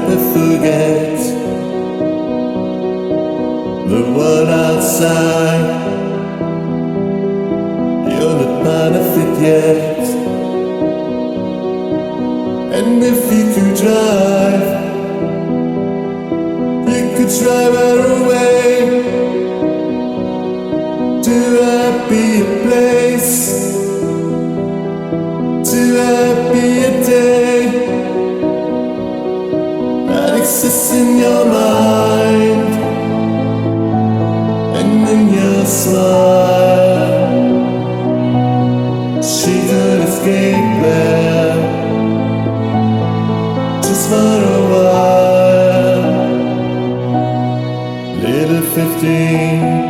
never forget the world outside. You're not part of it yet. And if you could drive, you could drive her away to a happier place, to a happier day that exists in your mind and in your smile. She could escape there just for a while. Little 15.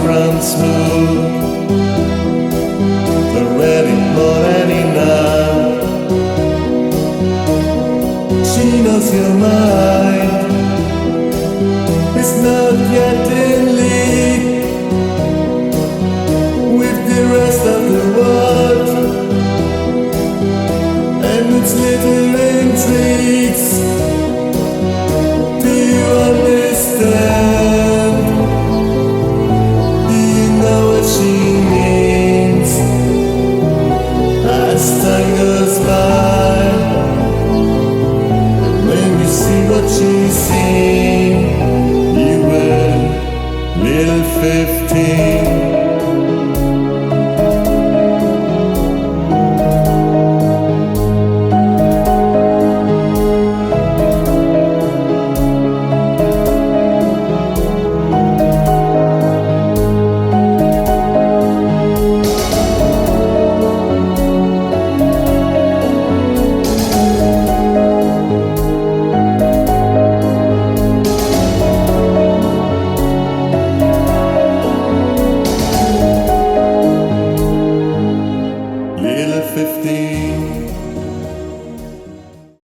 Run smooth, they're ready more than enough. She knows your mind is not yet in league with the rest of the world and its little intrigues. Do you understand? Time goes by, when you see what she's seen, you were little 15.